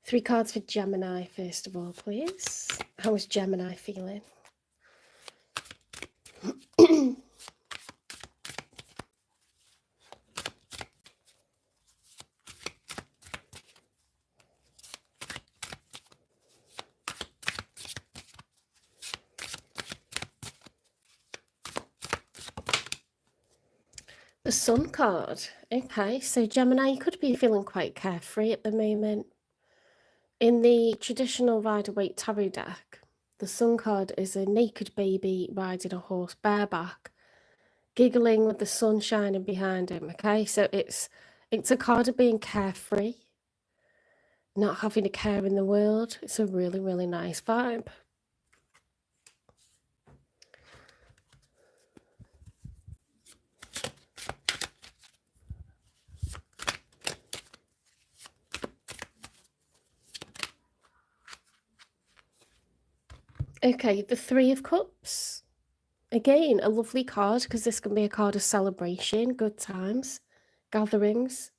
3 cards for Gemini, first of all, please. How is Gemini feeling? The Sun card. Okay, so Gemini, you could be feeling quite carefree at the moment. In the traditional Rider-Waite tarot deck, the Sun card is a naked baby riding a horse bareback, giggling with the sun shining behind him. Okay, so it's a card of being carefree, not having a care in the world. It's a really, really nice vibe. Okay, the 3 of Cups. Again, a lovely card, because this can be a card of celebration, good times, gatherings.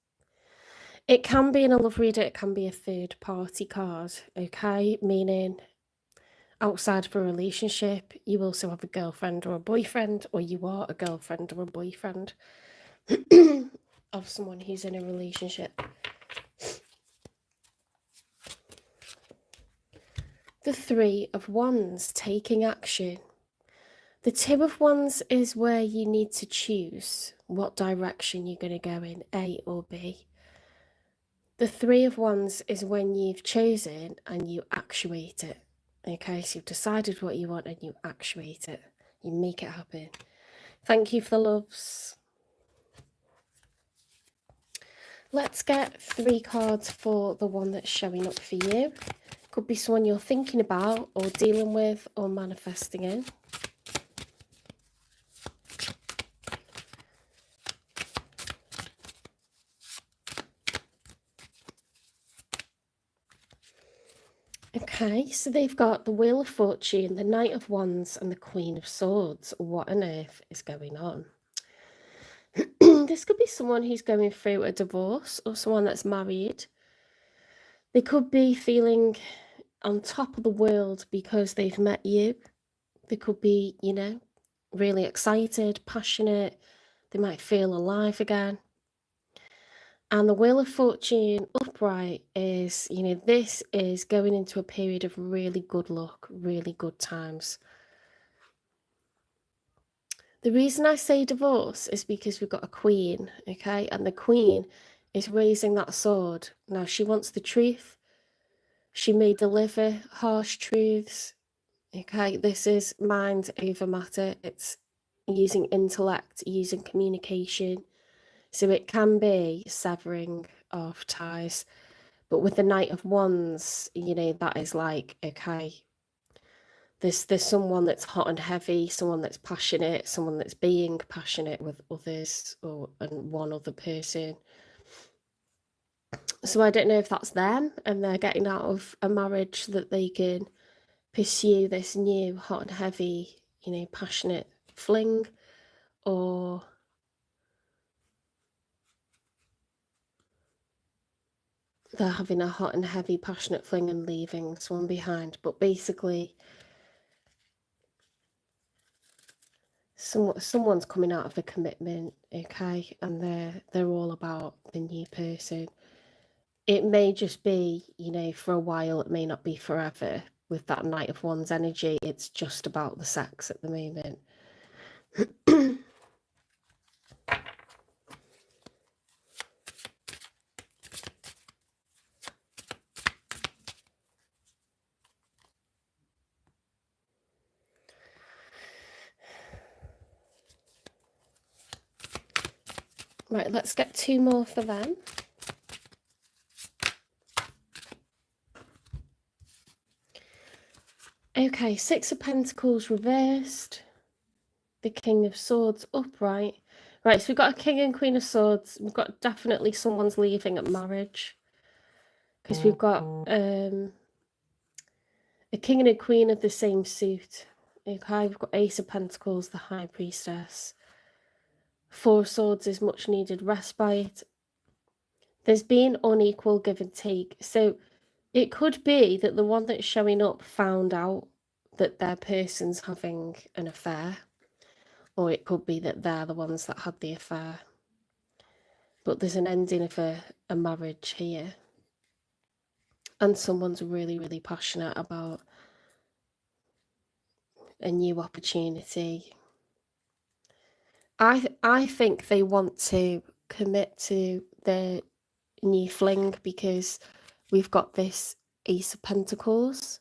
It can be in a love reader, it can be a third party card, okay? Meaning outside of a relationship, you also have a girlfriend or a boyfriend, or you are a girlfriend or a boyfriend of someone who's in a relationship. The 3 of Wands, taking action. The 2 of Wands is where you need to choose what direction you're going to go in, A or B. The 3 of Wands is when you've chosen and you actuate it. Okay, so you've decided what you want and you actuate it. You make it happen. Thank you for the loves. Let's get 3 cards for the one that's showing up for you. Could be someone you're thinking about or dealing with or manifesting in. Okay, so they've got the Wheel of Fortune, the Knight of Wands, and the Queen of Swords. What on earth is going on? This could be someone who's going through a divorce or someone that's married. They could be feeling on top of the world because they've met you. They could be, you know, really excited, passionate. They might feel alive again. And the Wheel of Fortune upright is, you know, this is going into a period of really good luck, really good times. The reason I say divorce is because we've got a queen, okay? And the queen is raising that sword. Now, she wants the truth. She may deliver harsh truths, okay? This is mind over matter. It's using intellect, using communication. So it can be severing of ties. But with the Knight of Wands, you know, that is like, okay, there's someone that's hot and heavy, someone that's passionate, someone that's being passionate with others and one other person. So I don't know if that's them and they're getting out of a marriage so that they can pursue this new hot and heavy, you know, passionate fling, or they're having a hot and heavy passionate fling and leaving someone behind. But basically, someone's coming out of a commitment, okay, and they're all about the new person. It may just be, you know, for a while, it may not be forever. With that Knight of Wands energy, it's just about the sex at the moment. Right, let's get 2 more for them. Okay, 6 of Pentacles reversed. The King of Swords upright. Right, so we've got a King and Queen of Swords. We've got definitely someone's leaving at marriage. Because we've got a King and a Queen of the same suit. Okay, we've got Ace of Pentacles, the High Priestess. 4 of Swords is much needed respite. There's been unequal give and take. So It could be that the one that's showing up found out that their person's having an affair, or it could be that they're the ones that had the affair. But there's an ending of a marriage here. And someone's really, really passionate about a new opportunity. I think they want to commit to their new fling because we've got this Ace of Pentacles.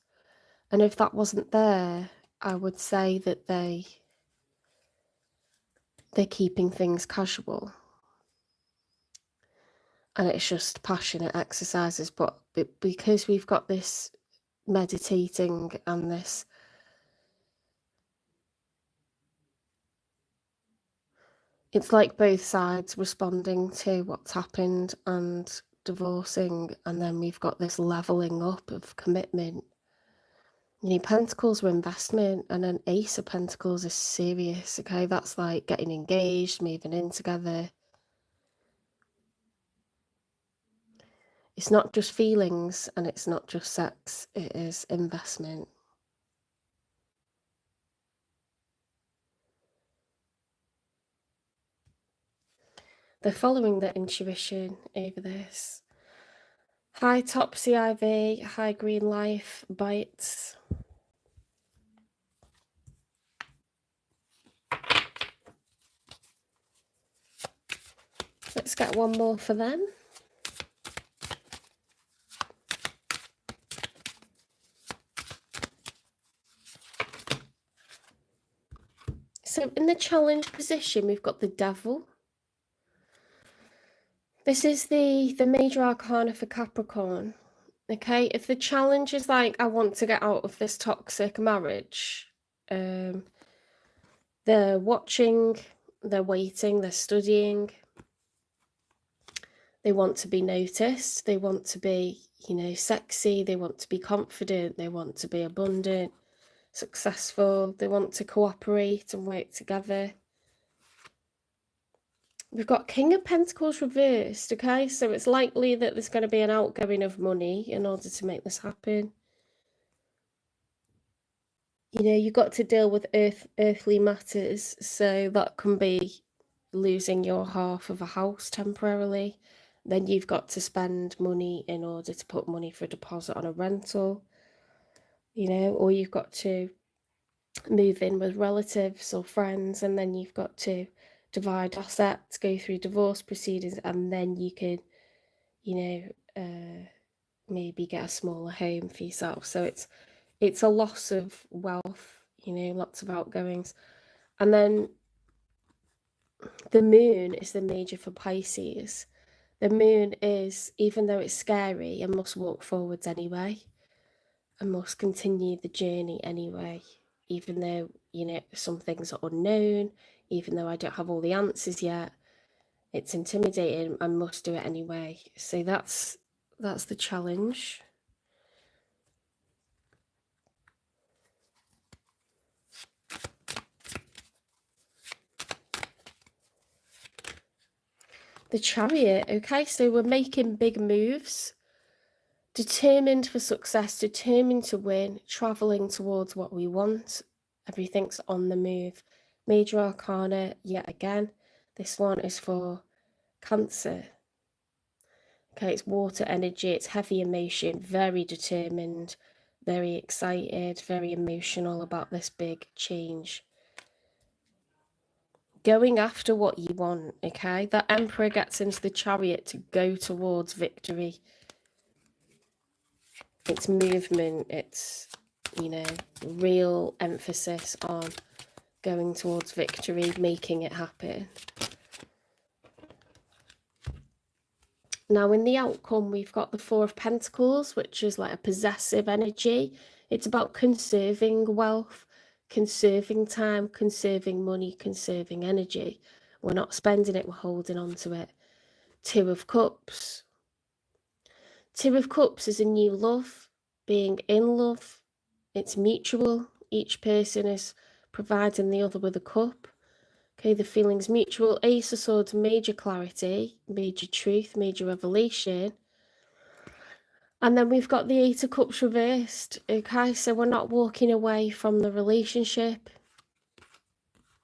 And if that wasn't there, I would say that they're keeping things casual. And it's just passionate exercises. But because we've got this meditating and this, it's like both sides responding to what's happened and divorcing, and then we've got this leveling up of commitment. You know, Pentacles were investment, and an Ace of Pentacles is serious, okay? That's like getting engaged, moving in together. It's not just feelings and it's not just sex, it is investment. They're following their intuition over this. High Topsy Ivy, High Green Life, Bites. Let's get one more for them. So in the challenge position, we've got the Devil. This is the major arcana for Capricorn. Okay, if the challenge is like, I want to get out of this toxic marriage, they're watching, they're waiting, they're studying. They want to be noticed. They want to be, you know, sexy. They want to be confident. They want to be abundant, successful. They want to cooperate and work together. We've got King of Pentacles reversed, okay? So it's likely that there's going to be an outgoing of money in order to make this happen. You know, you've got to deal with earthly matters, so that can be losing your half of a house temporarily. Then you've got to spend money in order to put money for a deposit on a rental, you know, or you've got to move in with relatives or friends, and then you've got to divide assets, go through divorce proceedings, and then you can, you know, maybe get a smaller home for yourself. So it's a loss of wealth, you know, lots of outgoings. And then the moon is the major for Pisces. The moon is, even though it's scary, I must walk forwards anyway. I must continue the journey anyway, even though, you know, some things are unknown, even though I don't have all the answers yet. It's intimidating. I must do it anyway. So that's the challenge. The Chariot, okay, so we're making big moves, determined for success, determined to win, traveling towards what we want. Everything's on the move. Major Arcana, yet again. This one is for Cancer. Okay, it's water energy, it's heavy emotion, very determined, very excited, very emotional about this big change. Going after what you want, okay? That Emperor gets into the Chariot to go towards victory. It's movement, it's, you know, real emphasis on going towards victory, making it happen. Now in the outcome, we've got the Four of Pentacles, which is like a possessive energy. It's about conserving wealth, conserving time, conserving money, conserving energy. We're not spending it, we're holding on to it. Two of Cups. Two of Cups is a new love, being in love. It's mutual. Each person is providing the other with a cup. Okay, the feeling's mutual. Ace of Swords, major clarity, major truth, major revelation. And then we've got the Eight of Cups reversed. Okay, so we're not walking away from the relationship.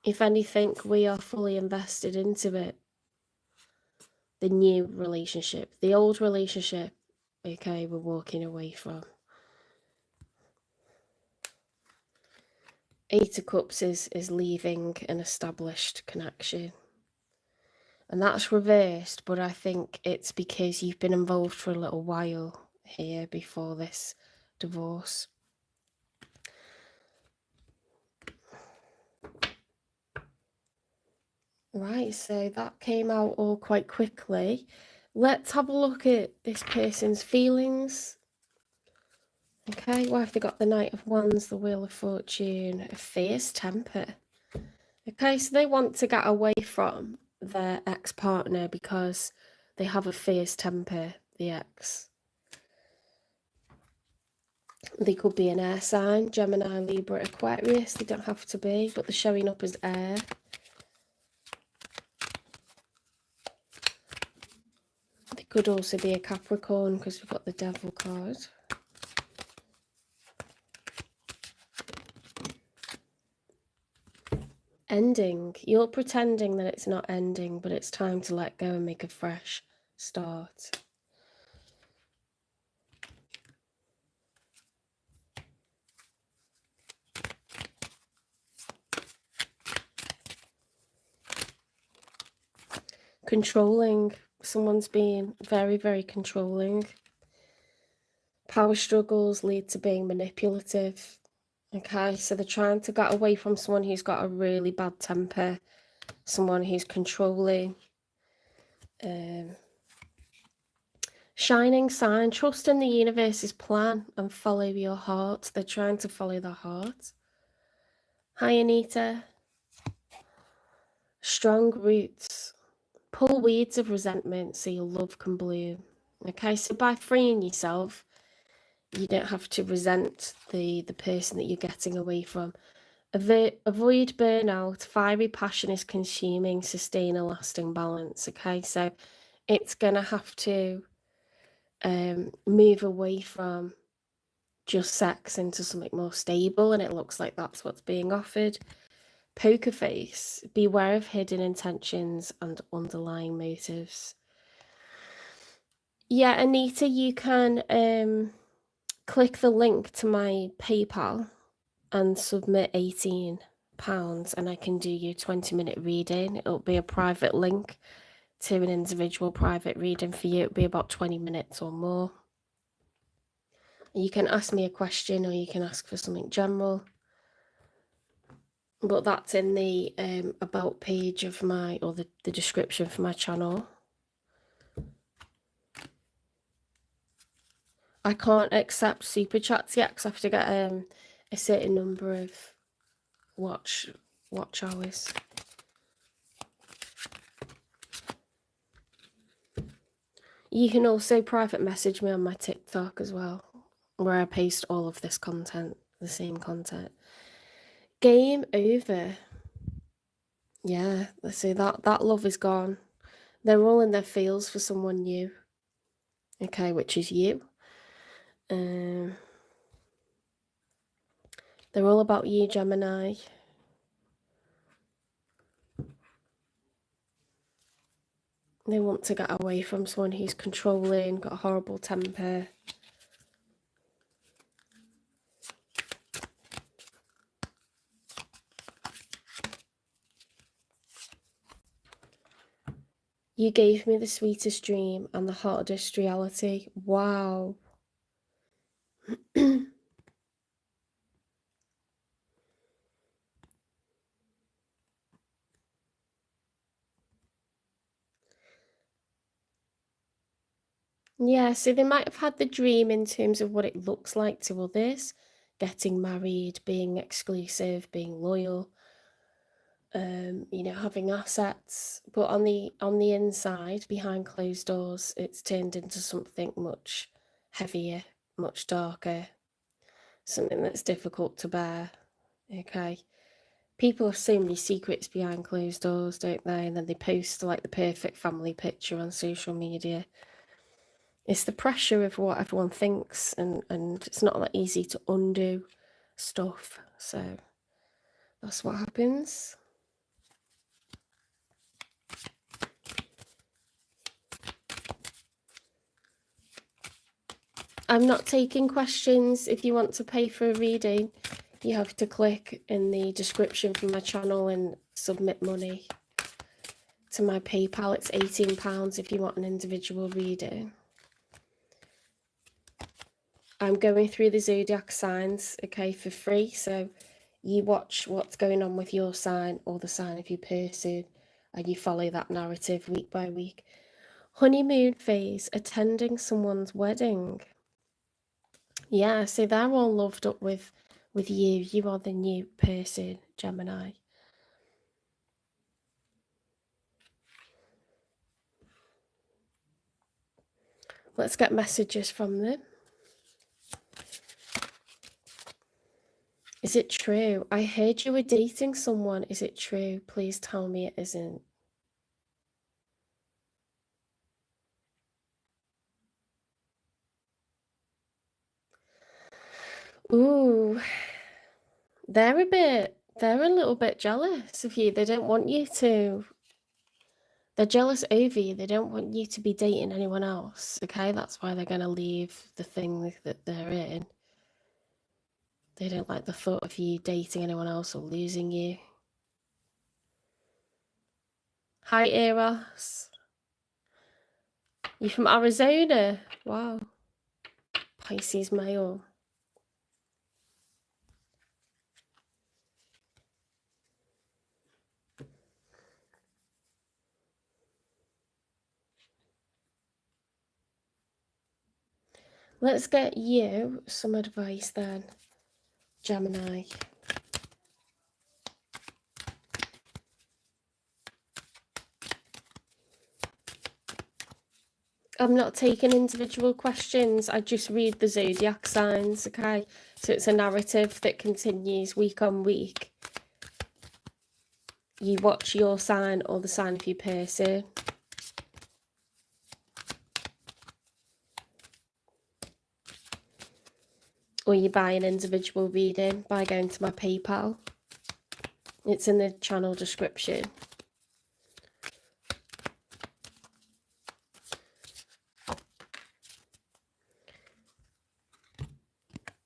If anything, we are fully invested into it. The new relationship. The old relationship, okay, we're walking away from. Eight of Cups is leaving an established connection. And that's reversed, but I think it's because you've been involved for a little while here before this divorce. Right, so that came out all quite quickly. Let's have a look at this person's feelings. Okay, why have they got the Knight of Wands, the Wheel of Fortune, a fierce temper? Okay, so they want to get away from their ex-partner because they have a fierce temper, the ex. They could be an air sign, Gemini, Libra, Aquarius. They don't have to be, but they're showing up as air. They could also be a Capricorn because we've got the Devil card. Ending. You're pretending that it's not ending, but it's time to let go and make a fresh start. Controlling. Someone's being very, very controlling. Power struggles lead to being manipulative. Okay, so they're trying to get away from someone who's got a really bad temper, someone who's controlling. Shining sign, trust in the universe's plan and follow your heart. They're trying to follow their heart. Hi, Anita. Strong roots. Pull weeds of resentment so your love can bloom. Okay, so by freeing yourself, you don't have to resent the person that you're getting away from. Avoid burnout. Fiery passion is consuming. Sustain a lasting balance. Okay, so it's gonna have to move away from just sex into something more stable, and it looks like that's what's being offered. Poker face. Beware of hidden intentions and underlying motives. Yeah, Anita, you can click the link to my PayPal and submit £18 and I can do your 20-minute reading. It'll be a private link to an individual private reading for you. It'll be about 20 minutes or more. You can ask me a question or you can ask for something general. But that's in the about page of my, or the description for my channel. I can't accept super chats yet because I have to get a certain number of watch hours. You can also private message me on my TikTok as well, where I post all of this content, the same content. Game over. Yeah, let's see, that love is gone. They're all in their feels for someone new. Okay, which is you. They're all about you, Gemini. They want to get away from someone who's controlling, got a horrible temper. You gave me the sweetest dream and the hardest reality. Wow. Yeah, so they might have had the dream in terms of what it looks like to others. Getting married, being exclusive, being loyal, you know, having assets. But on the inside, behind closed doors, it's turned into something much heavier, much darker, something that's difficult to bear. Okay. People have so many secrets behind closed doors, don't they? And then they post like the perfect family picture on social media. It's the pressure of what everyone thinks, and it's not that easy to undo stuff. So that's what happens. I'm not taking questions. If you want to pay for a reading, you have to click in the description from my channel and submit money to my PayPal. It's £18 if you want an individual reading. I'm going through the zodiac signs, okay, for free. So you watch what's going on with your sign or the sign of your person, and you follow that narrative week by week. Honeymoon phase, attending someone's wedding. Yeah, so they're all loved up with you. You are the new person, Gemini. Let's get messages from them. Is it true? I heard you were dating someone. Is it true? Please tell me it isn't. Ooh, they're a little bit jealous of you. They don't want you to. They're jealous over you. They don't want you to be dating anyone else, okay? That's why they're going to leave the thing that they're in. They don't like the thought of you dating anyone else or losing you. Hi, Eros. You from Arizona? Wow. Pisces male. Let's get you some advice then, Gemini. I'm not taking individual questions. I just read the zodiac signs, okay? So it's a narrative that continues week on week. You watch your sign or the sign of your person. Or you buy an individual reading by going to my PayPal. It's in the channel description.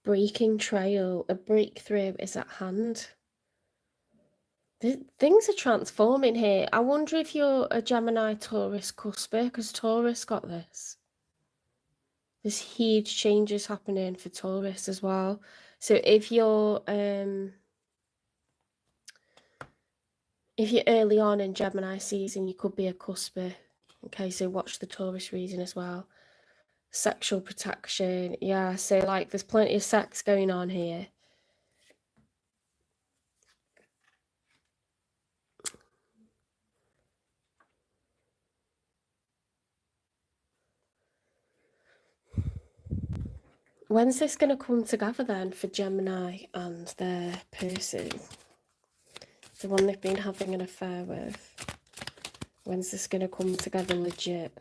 Breaking trail. A breakthrough is at hand. Things are transforming here. I wonder if you're a Gemini Taurus cusper, because Taurus got this. There's huge changes happening for Taurus as well. So if you're early on in Gemini season, you could be a cusper. Okay, so watch the Taurus reading as well. Sexual protection, yeah. So like, there's plenty of sex going on here. When's this going to come together then for Gemini and their person? The one they've been having an affair with. When's this going to come together legit?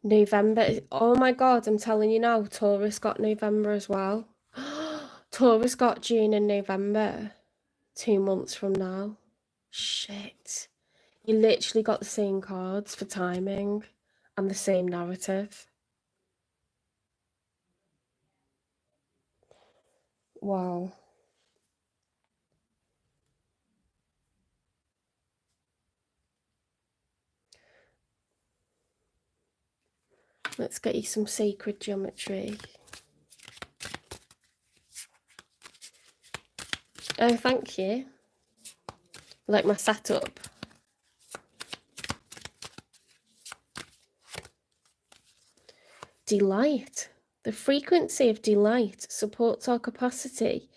November. Oh my god, I'm telling you now, Taurus got November as well. Taurus got June and November. 2 months from now. Shit. You literally got the same cards for timing and the same narrative. Wow. Let's get you some sacred geometry. Oh, thank you. Like my setup. Delight. The frequency of delight supports our capacity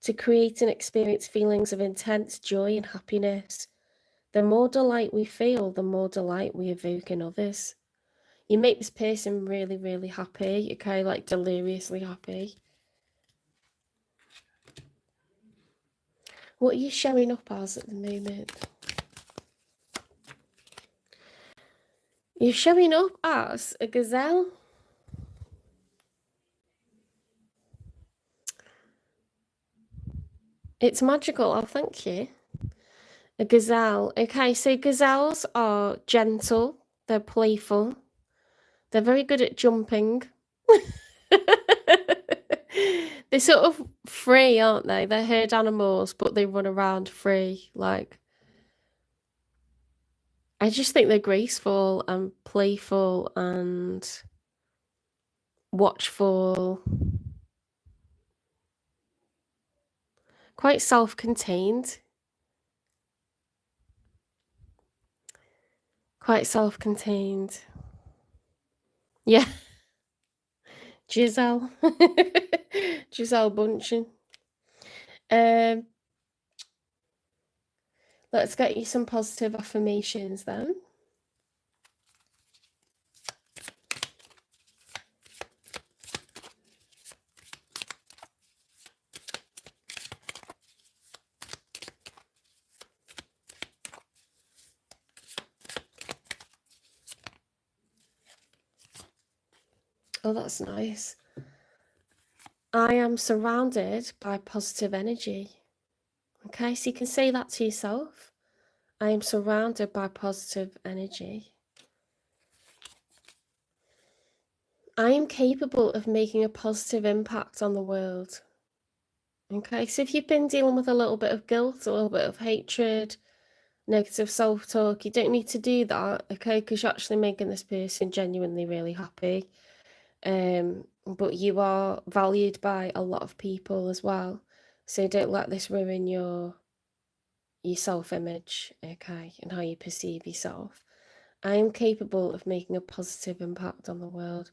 to create and experience feelings of intense joy and happiness. The more delight we feel, the more delight we evoke in others. You make this person really, really happy, okay, like deliriously happy. What are you showing up as at the moment? You're showing up as a gazelle. It's magical. Oh, thank you. A gazelle. Okay, so gazelles are gentle. They're playful. They're very good at jumping. They're sort of free, aren't they? They're herd animals, but they run around free. Like, I just think they're graceful and playful and watchful. Quite self-contained. Quite self-contained. Yeah. Giselle. Giselle Bundchen. Let's get you some positive affirmations then. Oh, that's nice. I am surrounded by positive energy. Okay, so you can say that to yourself. I am surrounded by positive energy. I am capable of making a positive impact on the world. Okay, so if you've been dealing with a little bit of guilt, a little bit of hatred, negative self-talk, you don't need to do that, okay, because you're actually making this person genuinely really happy. But you are valued by a lot of people as well, so don't let this ruin your self-image, okay, and how you perceive yourself. I am capable of making a positive impact on the world.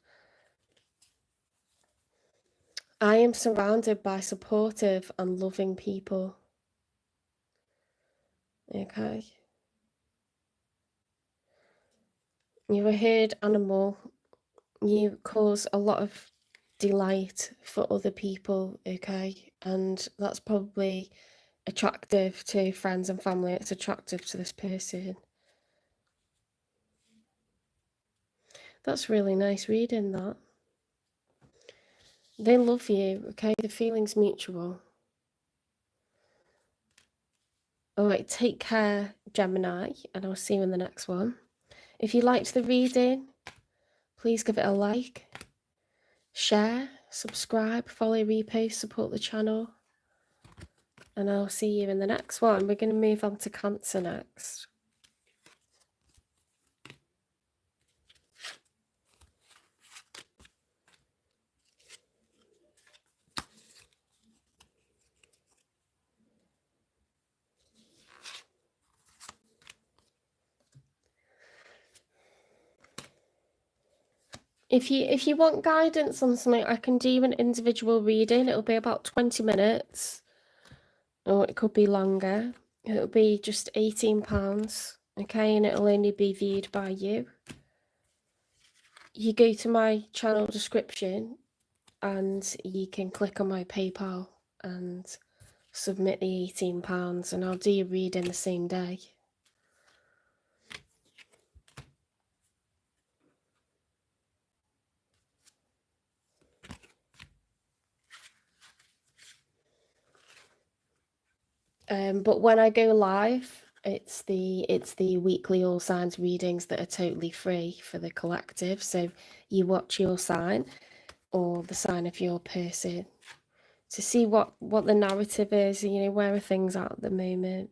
I am surrounded by supportive and loving people. Okay. You're a herd animal. You cause a lot of delight for other people, okay? And that's probably attractive to friends and family. It's attractive to this person. That's really nice reading that. They love you, okay? The feeling's mutual. All right, take care, Gemini, and I'll see you in the next one. If you liked the reading, please give it a like, share, subscribe, follow, repost, support the channel. And I'll see you in the next one. We're going to move on to Cancer next. If you want guidance on something, I can do an individual reading. It'll be about 20 minutes. Or it could be longer. It'll be just £18, okay? And it'll only be viewed by you. You go to my channel description and you can click on my PayPal and submit the £18 and I'll do your reading the same day. But when I go live, it's the weekly all signs readings that are totally free for the collective. So you watch your sign or the sign of your person to see what the narrative is, you know, where are things at the moment.